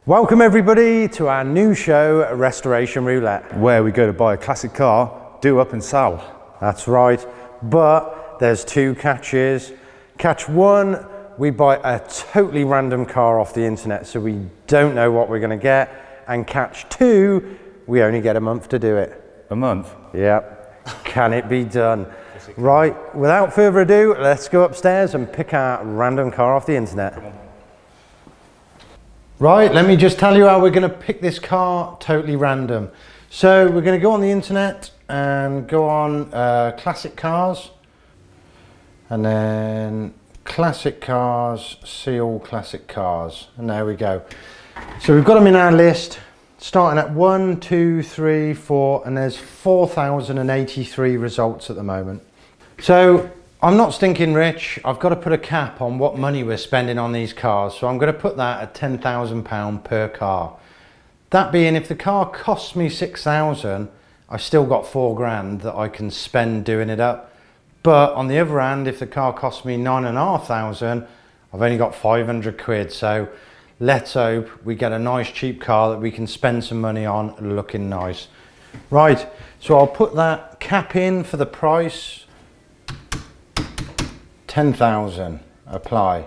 Welcome everybody to our new show, Restoration Roulette. Where we go to buy a classic car, do up and sell. That's right, but there's two catches. Catch one, we buy a totally random car off the internet, so we don't know what we're gonna get. And catch two, we only get a month to do it. A month? Yep, can it be done? Right, without further ado, let's go upstairs and pick our random car off the internet. Right, let me just tell you how we're going to pick this car totally random. So we're going to go on the internet and go on classic cars, and then classic cars, see all classic cars, and there we go. So we've got them in our list, starting at 1, 2, 3, 4, and there's 4,083 results at the moment. So I'm not stinking rich. I've got to put a cap on what money we're spending on these cars. So I'm going to put that at £10,000 per car. That being, if the car costs me 6,000, I've still got 4 grand that I can spend doing it up. But on the other hand, if the car costs me 9,500, I've only got 500 quid. So let's hope we get a nice cheap car that we can spend some money on looking nice. Right, so I'll put that cap in for the price. 10,000, apply.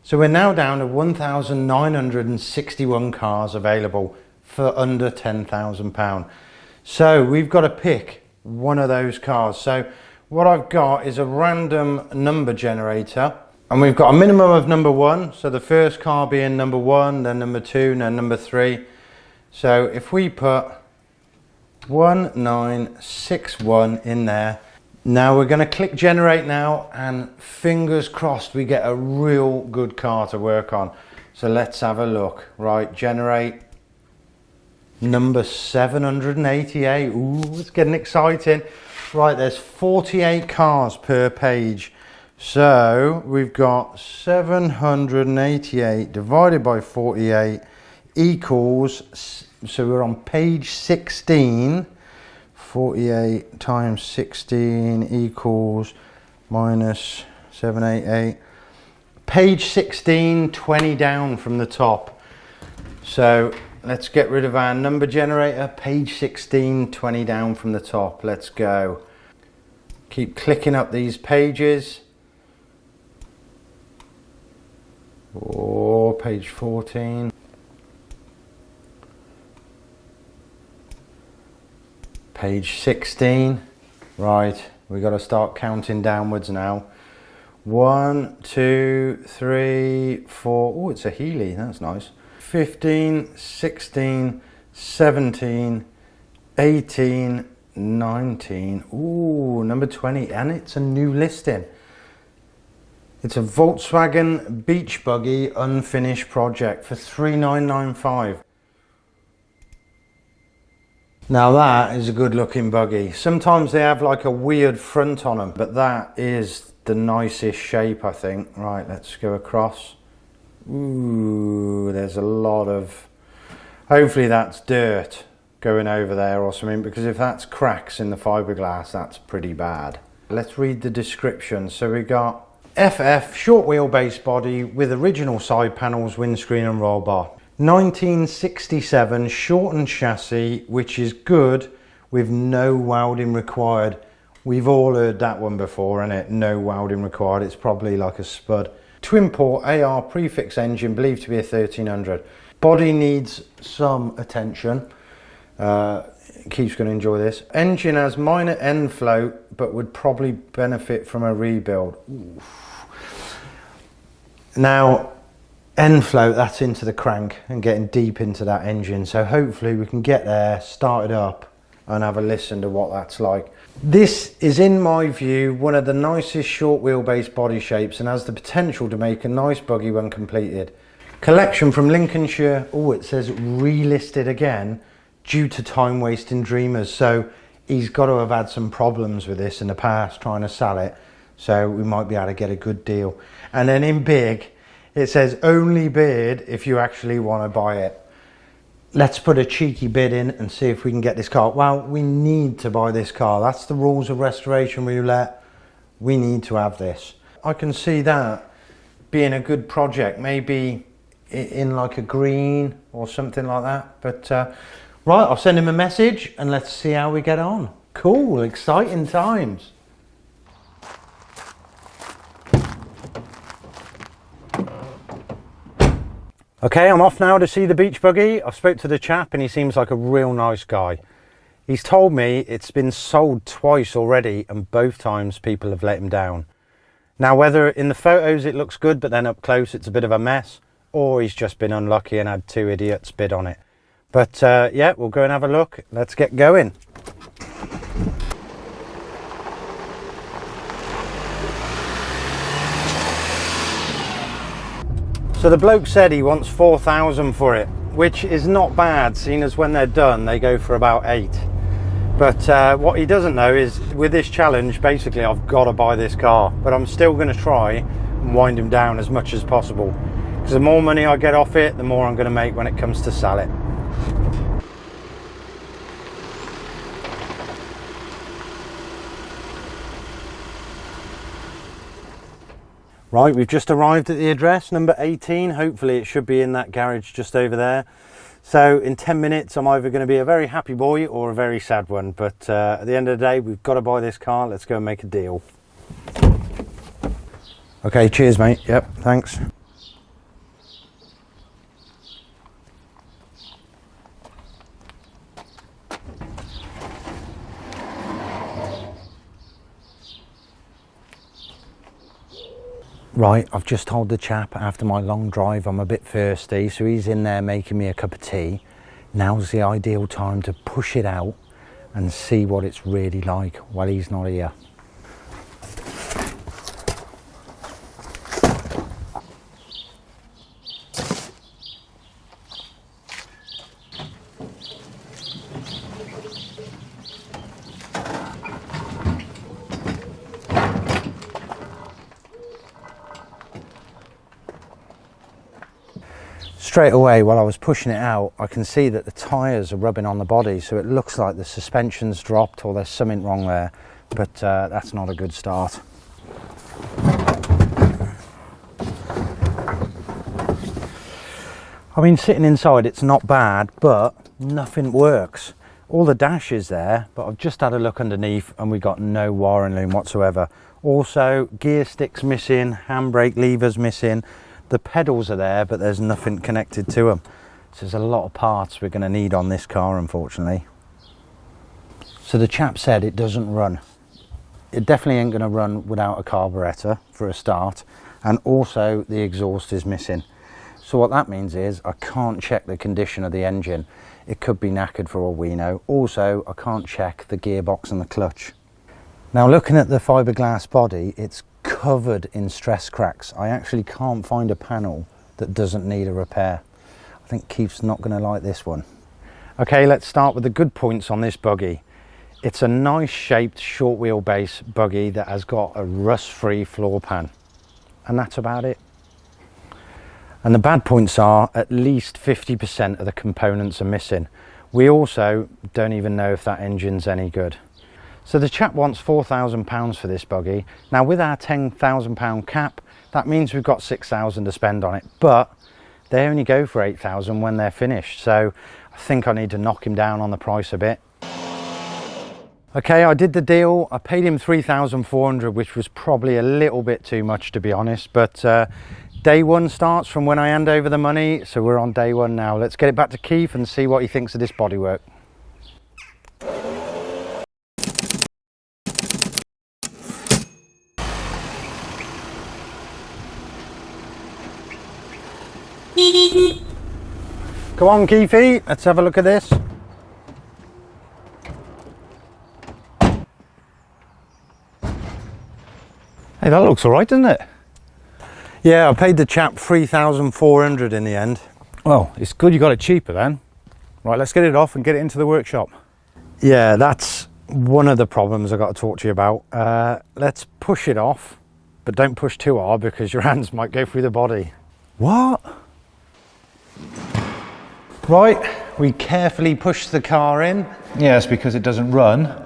So we're now down to 1,961 cars available for under £10,000. So we've got to pick one of those cars. So what I've got is a random number generator, and we've got a minimum of number 1. So the first car being number 1, then number 2, then number 3. So if we put 1961 in there, now we're going to click generate now, and fingers crossed we get a real good car to work on. So let's have a look. Right, generate number 788. Ooh, it's getting exciting. Right, there's 48 cars per page. So we've got 788 divided by 48 equals, so we're on page 16. 48 times 16 equals minus 788. Page 16, 20 down from the top. So let's get rid of our number generator. Page 16, 20 down from the top. Let's go. Keep clicking up these pages. Oh, page 14. Page 16, right, we got to start counting downwards now. 1, 2, 3, 4, oh, it's a Healy, that's nice. 15, 16, 17, 18, 19, ooh, number 20, and it's a new listing. It's a Volkswagen Beach Buggy unfinished project for 3,995. Now that is a good looking buggy. Sometimes they have like a weird front on them, but that is the nicest shape, I think. Right, let's go across. Ooh, there's a lot of, hopefully that's dirt going over there or something, because if that's cracks in the fiberglass, that's pretty bad. Let's read the description. So we got FF short wheelbase body with original side panels, windscreen and roll bar. 1967 shortened chassis, which is good with no welding required. We've all heard that one before, innit? No welding required. It's probably like a spud. Twin port AR prefix engine, believed to be a 1300. Body needs some attention. Keith's going to enjoy this. Engine has minor end float, but would probably benefit from a rebuild. Oof. Now, end float, that's into the crank and getting deep into that engine. So hopefully we can get there, start it up and have a listen to what that's like. This is, in my view, one of the nicest short wheelbase body shapes and has the potential to make a nice buggy when completed. Collection from Lincolnshire. Oh, it says relisted again due to time wasting dreamers. So he's got to have had some problems with this in the past trying to sell it. So we might be able to get a good deal. And then in big, it says only bid if you actually want to buy it. Let's put a cheeky bid in and see if we can get this car. Well, we need to buy this car. That's the rules of Restoration Roulette. We need to have this. I can see that being a good project. Maybe in like a green or something like that. But right, I'll send him a message and let's see how we get on. Cool, exciting times. Okay, I'm off now to see the beach buggy. I've spoke to the chap and he seems like a real nice guy. He's told me it's been sold twice already and both times people have let him down. Now, whether in the photos it looks good but then up close it's a bit of a mess, or he's just been unlucky and had two idiots bid on it. But yeah, we'll go and have a look. Let's get going. So the bloke said he wants 4,000 for it, which is not bad, seeing as when they're done they go for about 8. But what he doesn't know is with this challenge, basically I've got to buy this car, but I'm still going to try and wind him down as much as possible, because the more money I get off it, the more I'm going to make when it comes to sell it. Right, we've just arrived at the address, number 18. Hopefully it should be in that garage just over there. So in 10 minutes, I'm either going to be a very happy boy or a very sad one. But at the end of the day, we've got to buy this car. Let's go and make a deal. Okay, cheers, mate. Yep, thanks. Right, I've just told the chap after my long drive I'm a bit thirsty, so he's in there making me a cup of tea. Now's the ideal time to push it out and see what it's really like while he's not here. Straight away, while I was pushing it out, I can see that the tyres are rubbing on the body, so it looks like the suspension's dropped or there's something wrong there, but that's not a good start. I mean, sitting inside it's not bad, but nothing works. All the dash is there, but I've just had a look underneath and we got no wiring loom whatsoever. Also, gear sticks missing, handbrake levers missing. The pedals are there, but there's nothing connected to them. So there's a lot of parts we're going to need on this car, unfortunately. So the chap said it doesn't run. It definitely ain't going to run without a carburetor for a start. And also the exhaust is missing. So what that means is I can't check the condition of the engine. It could be knackered for all we know. Also, I can't check the gearbox and the clutch. Now, looking at the fiberglass body, it's covered in stress cracks. I actually can't find a panel that doesn't need a repair. I think Keith's not going to like this one. Okay, let's start with the good points on this buggy. It's a nice shaped short wheelbase buggy that has got a rust-free floor pan, and that's about it. And the bad points are at least 50% of the components are missing. We also don't even know if that engine's any good. So the chap wants £4,000 for this buggy. Now with our £10,000 cap, that means we've got £6,000 to spend on it, but they only go for £8,000 when they're finished. So I think I need to knock him down on the price a bit. Okay, I did the deal. I paid him £3,400, which was probably a little bit too much, to be honest, but day one starts from when I hand over the money, so we're on day one now. Let's get it back to Keith and see what he thinks of this bodywork. Come on, Keithy, let's have a look at this. Hey, that looks all right, doesn't it? Yeah, I paid the chap £3,400 in the end. Well, it's good you got it cheaper then. Right, let's get it off and get it into the workshop. Yeah, that's one of the problems I've got to talk to you about. Let's push it off, but don't push too hard because your hands might go through the body. What? Right, we carefully push the car in. Yes, because it doesn't run.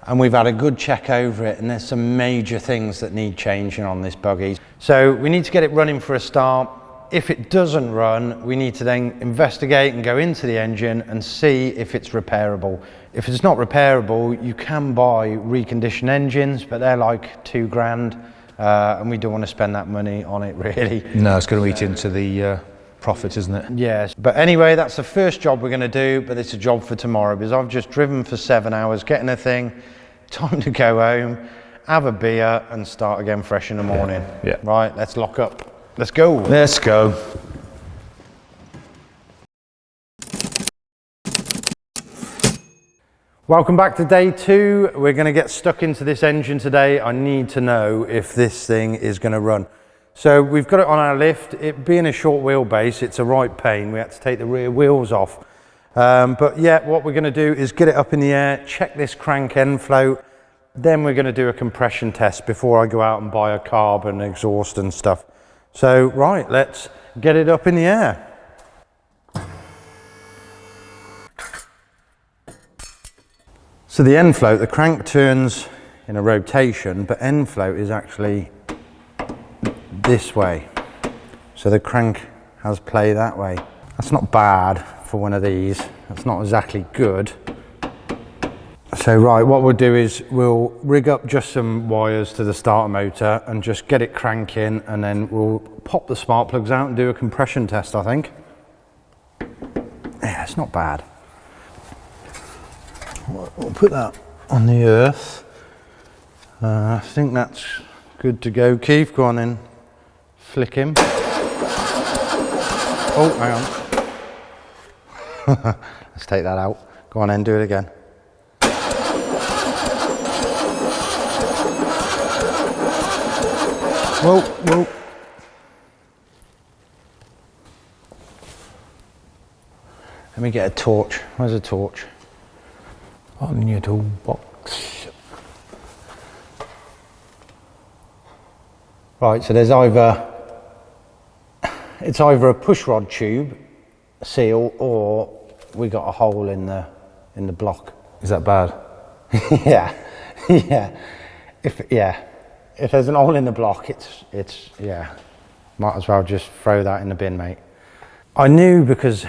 And we've had a good check over it, and there's some major things that need changing on this buggy. So we need to get it running for a start. If it doesn't run, we need to then investigate and go into the engine and see if it's repairable. If it's not repairable, you can buy reconditioned engines, but they're like £2,000, and we don't want to spend that money on it really. No, it's going to eat into the profit, isn't it? Yes, but anyway, that's the first job we're going to do, but it's a job for tomorrow because I've just driven for 7 hours, getting a thing. Time to go home, have a beer and start again fresh in the morning. Yeah. Right, let's lock up. Let's go. Let's go. Welcome back to day 2. We're going to get stuck into this engine today. I need to know if this thing is going to run. So we've got it on our lift. It being a short wheelbase, it's a right pain. We had to take the rear wheels off. But yeah, what we're going to do is get it up in the air, check this crank end float. Then we're going to do a compression test before I go out and buy a carb and exhaust and stuff. So, right, let's get it up in the air. So the end float, the crank turns in a rotation, but end float is actually this way. So the crank has play that way. That's not bad for one of these. That's not exactly good. So right, what we'll do is we'll rig up just some wires to the starter motor and just get it cranking, and then we'll pop the spark plugs out and do a compression test, I think. Yeah, it's not bad. We'll put that on the earth. I think that's good to go. Keith, go on in. Flick him. Oh, hang on. Let's take that out. Go on in, do it again. Whoa, whoa. Let me get a torch. Where's a torch? On your toolbox. Right, so there's it's either a push rod tube seal, or we got a hole in the block. Is that bad? Yeah. If there's an hole in the block, it's might as well just throw that in the bin, mate. I knew, because do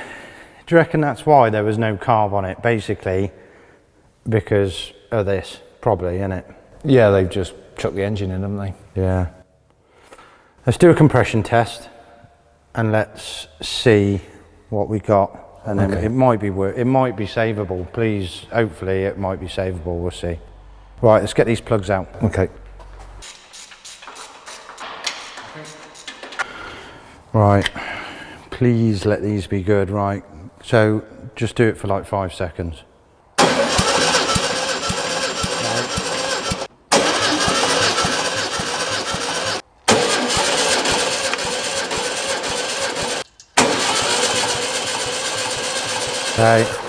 you reckon that's why there was no carb on it? Basically because of this, probably, innit? Yeah, they've just chucked the engine in, haven't they? Yeah. Let's do a compression test and let's see what we got. And then it might be savable. Please, hopefully it might be savable. We'll see. Right, let's get these plugs out. Okay. Right, please let these be good. Right, so just do it for like 5 seconds.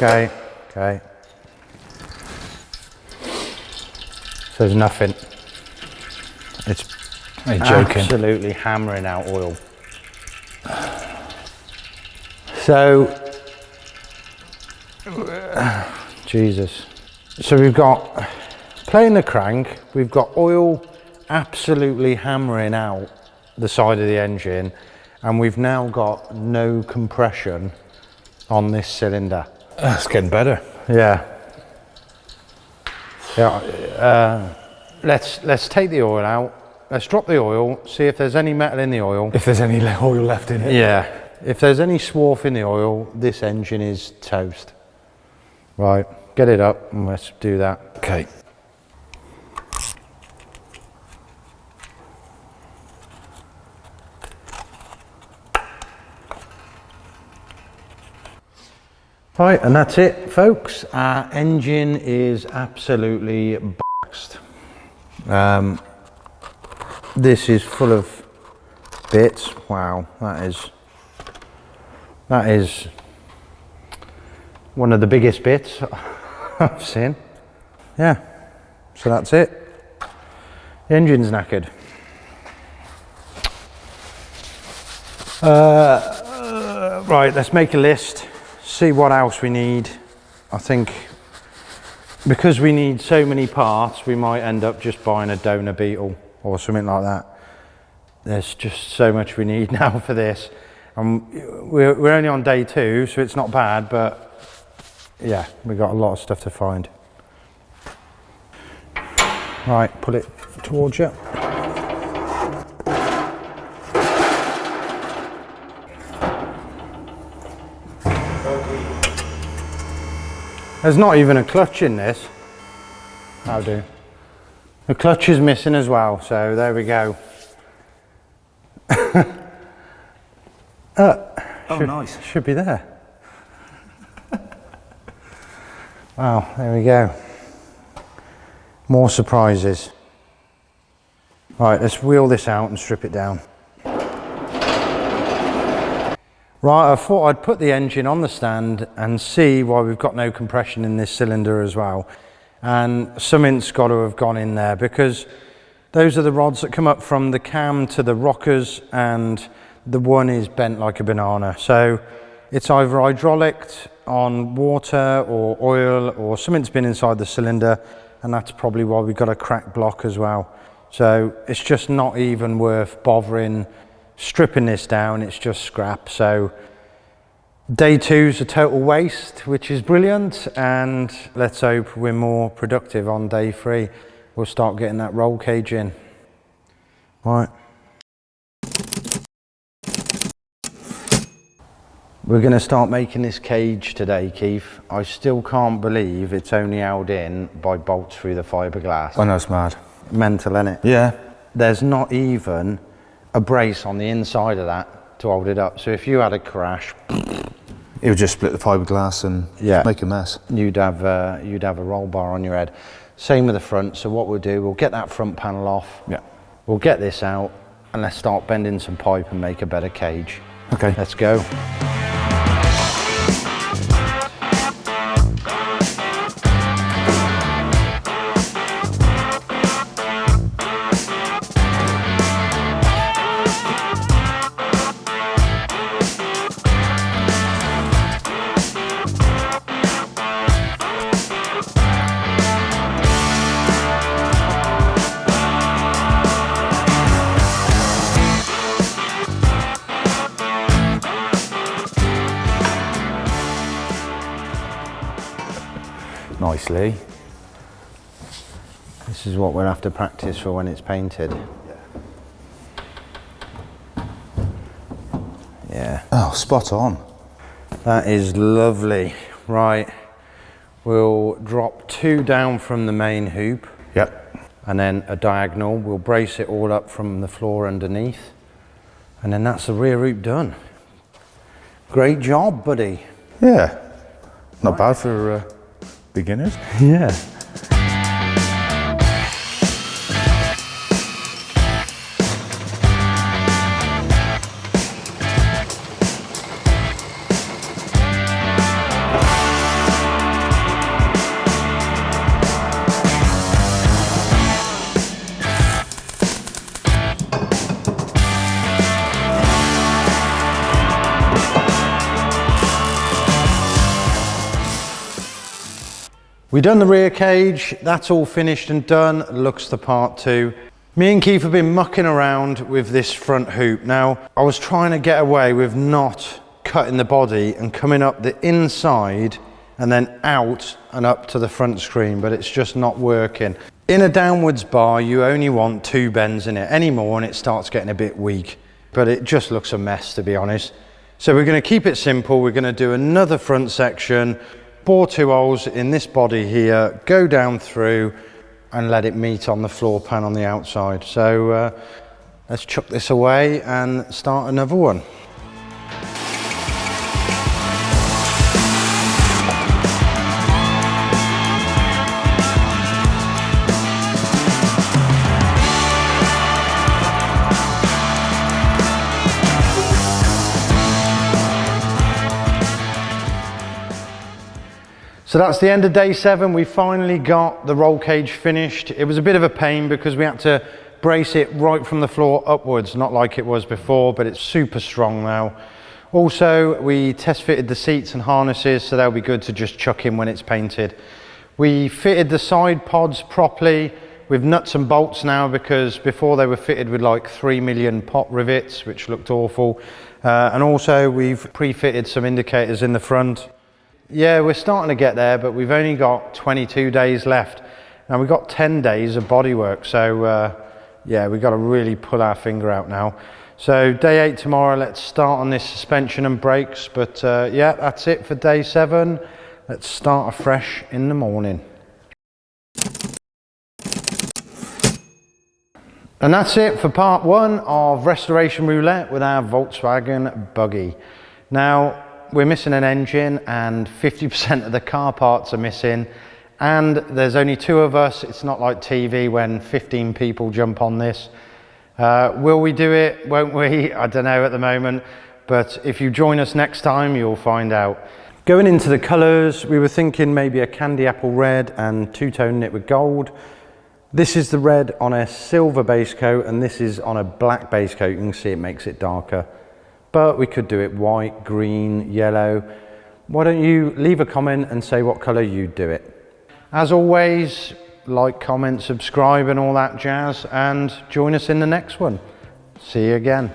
Okay. So there's nothing. It's absolutely hammering out oil. So, Jesus. So we've got, playing the crank, we've got oil absolutely hammering out the side of the engine, and we've now got no compression on this cylinder. It's getting better. Yeah. Let's take the oil out. Let's drop the oil, see if there's any metal in the oil. If there's any oil left in it. Yeah. If there's any swarf in the oil, this engine is toast. Right, get it up and let's do that. Okay. Right, and that's it, folks. Our engine is absolutely boxed. This is full of bits. Wow, that is one of the biggest bits I've seen. Yeah, so that's it. The engine's knackered. Right, let's make a list. See what else we need. I think because we need so many parts, we might end up just buying a donor beetle or something like that. There's just so much we need now for this. We're only on day 2, so it's not bad, but yeah, we've got a lot of stuff to find. Right, pull it towards you. There's not even a clutch in this. That'll do. The clutch is missing as well, so there we go. Nice. Should be there. Wow, there we go. More surprises. Right, let's wheel this out and strip it down. Right, I thought I'd put the engine on the stand and see why we've got no compression in this cylinder as well. And something's got to have gone in there, because those are the rods that come up from the cam to the rockers, and the one is bent like a banana. So it's either hydraulic on water or oil, or something's been inside the cylinder, and that's probably why we've got a cracked block as well. So it's just not even worth bothering stripping this down. It's just scrap. So day 2 is a total waste, which is brilliant, and let's hope we're more productive on day 3. We'll start getting that roll cage in. Right. We're going to start making this cage today, Keith. I still can't believe it's only held in by bolts through the fiberglass. I know, it's mad. Mental, isn't it? Yeah. There's not even a brace on the inside of that to hold it up. So if you had a crash, It would just split the fiberglass and make a mess. You'd have a roll bar on your head. Same with the front. So what we'll do, we'll get that front panel off. Yeah. We'll get this out, and let's start bending some pipe and make a better cage. Okay. Let's go. Nicely. This is what we'll have to practice for when it's painted. Yeah. Oh, spot on. That is lovely. Right. We'll drop 2 down from the main hoop. Yep. And then a diagonal. We'll brace it all up from the floor underneath. And then that's the rear hoop done. Great job, buddy. Yeah. Not bad for beginners. Yeah. We've done the rear cage, that's all finished and done, looks the part too. Me and Keith have been mucking around with this front hoop. Now, I was trying to get away with not cutting the body and coming up the inside and then out and up to the front screen, but it's just not working. In a downwards bar, you only want 2 bends in it. Any more and it starts getting a bit weak, but it just looks a mess, to be honest. So we're gonna keep it simple. We're gonna do another front section, bore 2 holes in this body here, go down through and let it meet on the floor pan on the outside. So let's chuck this away and start another one. So that's the end of day 7. We finally got the roll cage finished. It was a bit of a pain because we had to brace it right from the floor upwards, not like it was before, but it's super strong now. Also, we test fitted the seats and harnesses, so they'll be good to just chuck in when it's painted. We fitted the side pods properly with nuts and bolts now, because before they were fitted with like 3 million pot rivets, which looked awful. And also we've pre-fitted some indicators in the front. Yeah, we're starting to get there, but we've only got 22 days left. Now we've got 10 days of bodywork, so yeah, we've got to really pull our finger out now. So day 8 tomorrow, let's start on this suspension and brakes. But yeah, that's it for day 7. Let's start afresh in the morning. And that's it for part 1 of Restoration Roulette with our Volkswagen Buggy. Now, we're missing an engine and 50% of the car parts are missing. And there's only 2 of us. It's not like TV when 15 people jump on this. Will we do it? Won't we? I don't know at the moment. But if you join us next time, you'll find out. Going into the colours, we were thinking maybe a candy apple red and two-tone knit with gold. This is the red on a silver base coat, and this is on a black base coat. You can see it makes it darker. But we could do it white, green, yellow. Why don't you leave a comment and say what colour you'd do it. As always, like, comment, subscribe and all that jazz, and join us in the next one. See you again.